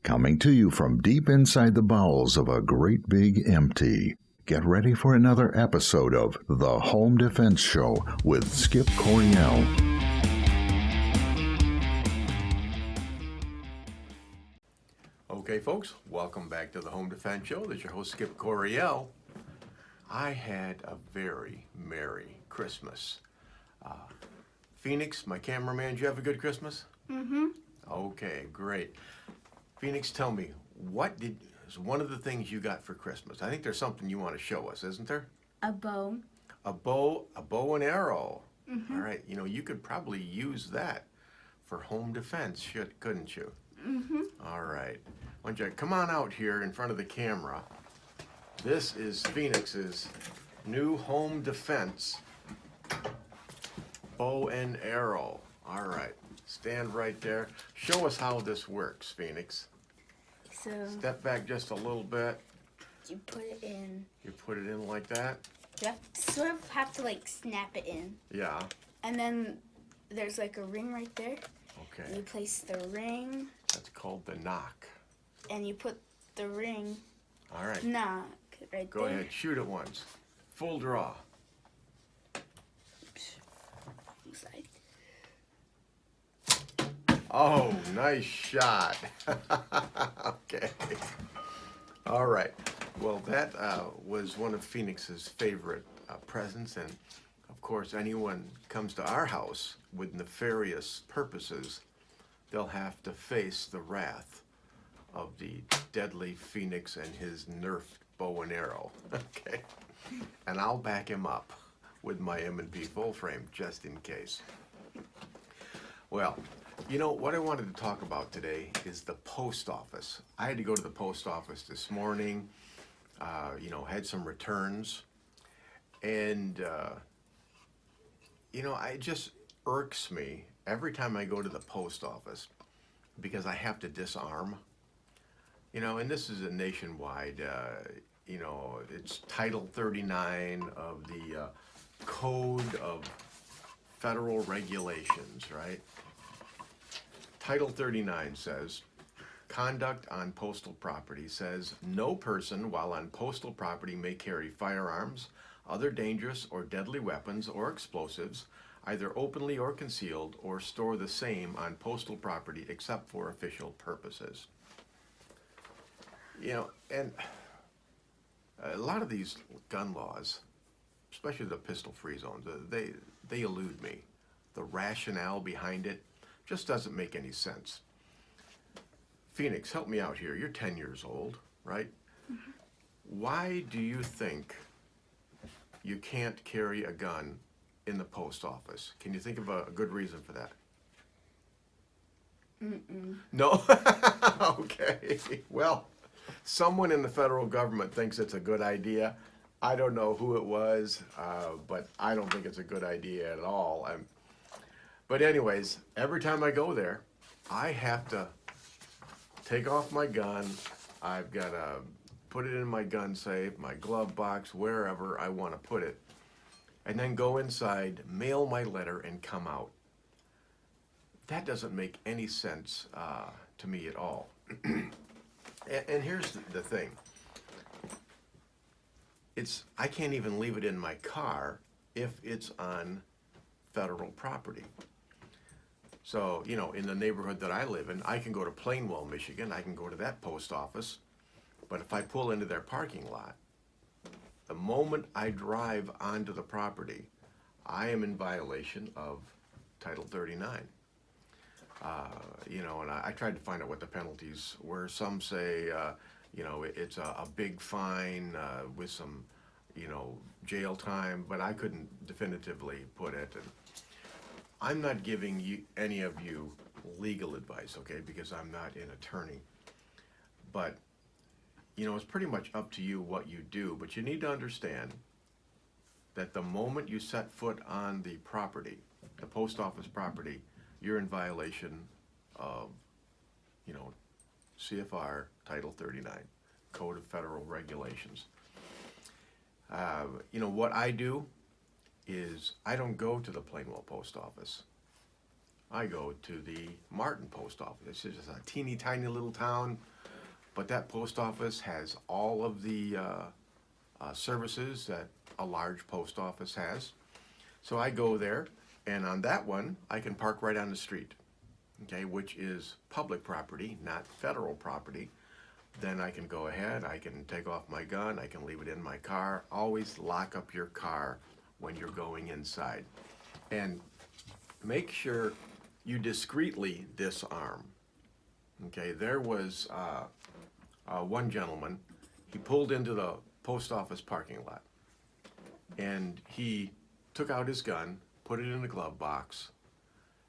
Coming to you from deep inside the bowels of a great big empty. Get ready for another episode of The Home Defense Show with Skip Coryell. Okay, folks, welcome back to The Home Defense Show. This is your host, Skip Coryell. I had a very Merry Christmas. Phoenix, my cameraman, did you have a good Christmas? Mm-hmm. Okay, great. Phoenix, tell me, what is one of the things you got for Christmas? I think there's something you want to show us, isn't there? A bow. A bow and arrow. Mm-hmm. All right, you could probably use that for home defense, couldn't you? Mm-hmm. All right. Why don't you come on out here in front of the camera. This is Phoenix's new home defense bow and arrow. All right. Stand right there. Show us how this works, Phoenix. So Step back just a little bit. you put it in. You put it in like that. You have to like snap it in. Yeah. And then there's like a ring right there. Okay. You place the ring That's called the knock. and you put the ring All right. knock right Go there. ahead. Shoot it once. Full draw. Looks like. Oh, nice shot. Okay. All right. Well, that was one of Phoenix's favorite presents. And, of course, anyone comes to our house with nefarious purposes, they'll have to face the wrath of the deadly Phoenix and his nerfed bow and arrow. Okay. And I'll back him up with my M&P full frame just in case. Well, what I wanted to talk about today is the post office. I had to go to the post office this morning, had some returns, and, it just irks me every time I go to the post office because I have to disarm, and this is a nationwide, it's Title 39 of the Code of Federal Regulations, right? Title 39 says, conduct on postal property says, no person while on postal property may carry firearms, other dangerous or deadly weapons or explosives, either openly or concealed, or store the same on postal property except for official purposes. And a lot of these gun laws, especially the pistol-free zones, they elude me. The rationale behind it just doesn't make any sense. Phoenix, help me out here. You're 10 years old, right? Mm-hmm. Why do you think you can't carry a gun in the post office? Can you think of a good reason for that? Mm-mm. No? Okay. Well, someone in the federal government thinks it's a good idea. I don't know who it was, but I don't think it's a good idea at all. But anyways, every time I go there, I have to take off my gun. I've got to put it in my gun safe, my glove box, wherever I want to put it, and then go inside, mail my letter, and come out. That doesn't make any sense to me at all. And here's the thing. I can't even leave it in my car if it's on federal property. So, in the neighborhood that I live in, I can go to Plainwell, Michigan. I can go to that post office. But if I pull into their parking lot, the moment I drive onto the property, I am in violation of Title 39. And I tried to find out what the penalties were. Some say, it's a big fine with some, jail time, but I couldn't definitively put it. And I'm not giving any of you legal advice, okay, because I'm not an attorney. But, it's pretty much up to you what you do. But you need to understand that the moment you set foot on the property, the post office property, you're in violation of, CFR Title 39, Code of Federal Regulations. What I do is I don't go to the Plainwell post office. I go to the Martin post office. It's just a teeny tiny little town but that post office has all of the services that a large post office has. So I go there, and on that one, I can park right on the street, okay, which is public property, not federal property. Then I can go ahead, I can take off my gun, I can leave it in my car. Always lock up your car when you're going inside. And make sure you discreetly disarm. Okay, there was one gentleman, he pulled into the post office parking lot, and he took out his gun, put it in the glove box,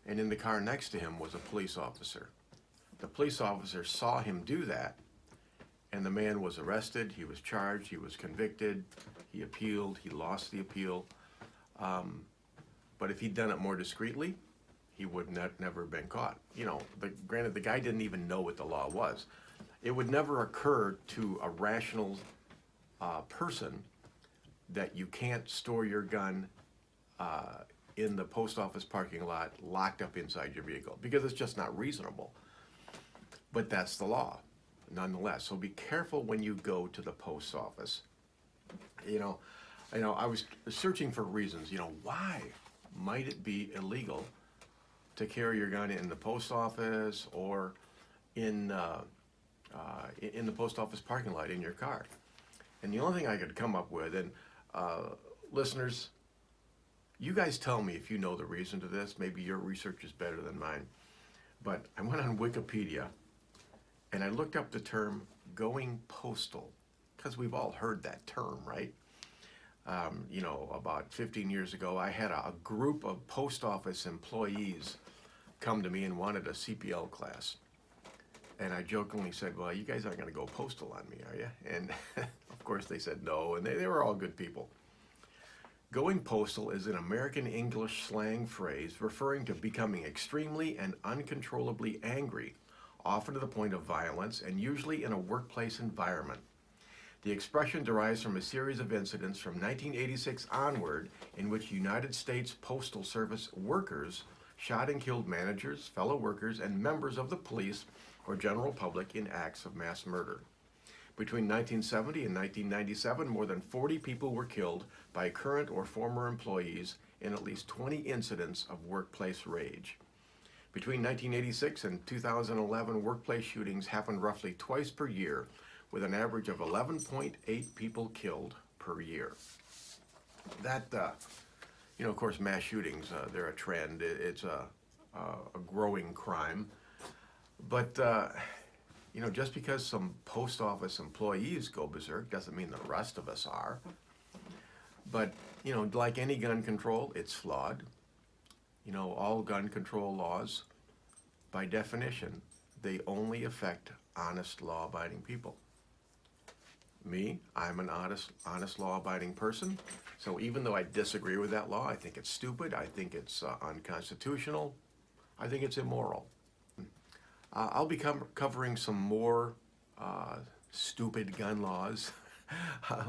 and in the car next to him was a police officer. The police officer saw him do that, and the man was arrested, he was charged, he was convicted, he appealed, he lost the appeal. But if he'd done it more discreetly, he would never have been caught. You know, granted, the guy didn't even know what the law was. It would never occur to a rational person that you can't store your gun in the post office parking lot locked up inside your vehicle, because it's just not reasonable. But that's the law, nonetheless. So be careful when you go to the post office. You know, I was searching for reasons, why might it be illegal to carry your gun in the post office or in the post office parking lot in your car. And the only thing I could come up with, and listeners, you guys tell me if you know the reason to this. Maybe your research is better than mine. But I went on Wikipedia and I looked up the term going postal, because we've all heard that term, right? About 15 years ago, I had a group of post office employees come to me and wanted a CPL class. And I jokingly said, well, you guys aren't going to go postal on me, are you? And of course they said no, and they were all good people. Going postal is an American English slang phrase referring to becoming extremely and uncontrollably angry, often to the point of violence, and usually in a workplace environment. The expression derives from a series of incidents from 1986 onward in which United States Postal Service workers shot and killed managers, fellow workers, and members of the police or general public in acts of mass murder. Between 1970 and 1997, more than 40 people were killed by current or former employees in at least 20 incidents of workplace rage. Between 1986 and 2011, workplace shootings happened roughly twice per year, with an average of 11.8 people killed per year. That, of course, mass shootings, they're a trend. It's a growing crime. But, just because some post office employees go berserk doesn't mean the rest of us are. But, like any gun control, it's flawed. All gun control laws, by definition, they only affect honest, law-abiding people. Me, I'm an honest law-abiding person. So even though I disagree with that law, I think it's stupid, I think it's unconstitutional, I think it's immoral. I'll be covering some more stupid gun laws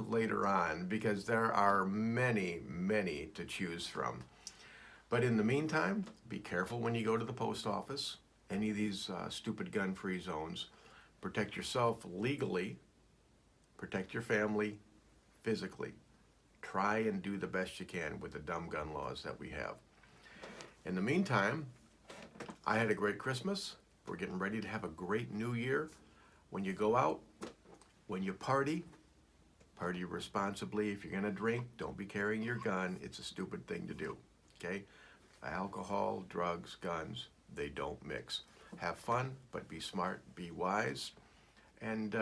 later on, because there are many, many to choose from. But in the meantime, be careful when you go to the post office, any of these stupid gun-free zones. Protect yourself legally, protect your family physically. Try and do the best you can with the dumb gun laws that we have. In the meantime, I had a great Christmas. We're getting ready to have a great New Year. When you go out, when you party responsibly. If you're gonna drink, don't be carrying your gun. It's a stupid thing to do, okay? Alcohol, drugs, guns, they don't mix. Have fun, but be smart, be wise. And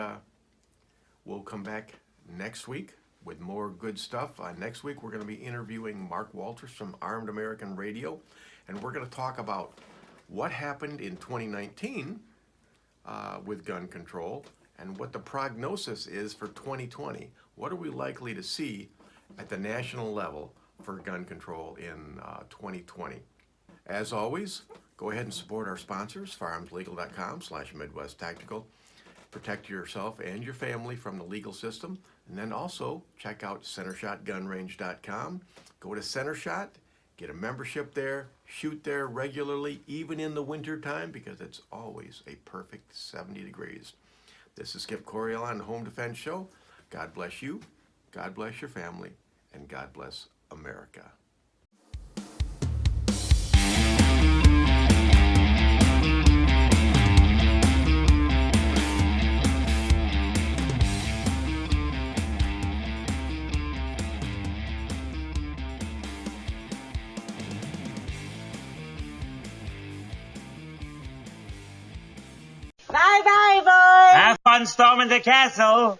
we'll come back next week with more good stuff. Next week, we're gonna be interviewing Mark Walters from Armed American Radio, and we're gonna talk about what happened in 2019 with gun control and what the prognosis is for 2020. What are we likely to see at the national level for gun control in 2020? As always, go ahead and support our sponsors, firearmslegal.com/Midwest Tactical. Protect yourself and your family from the legal system. And then also check out CenterShotGunRange.com. Go to CenterShot, get a membership there, shoot there regularly, even in the winter time, because it's always a perfect 70 degrees. This is Skip Coriel on the Home Defense Show. God bless you, God bless your family, and God bless America. Bye-bye, boys! Have fun storming the castle.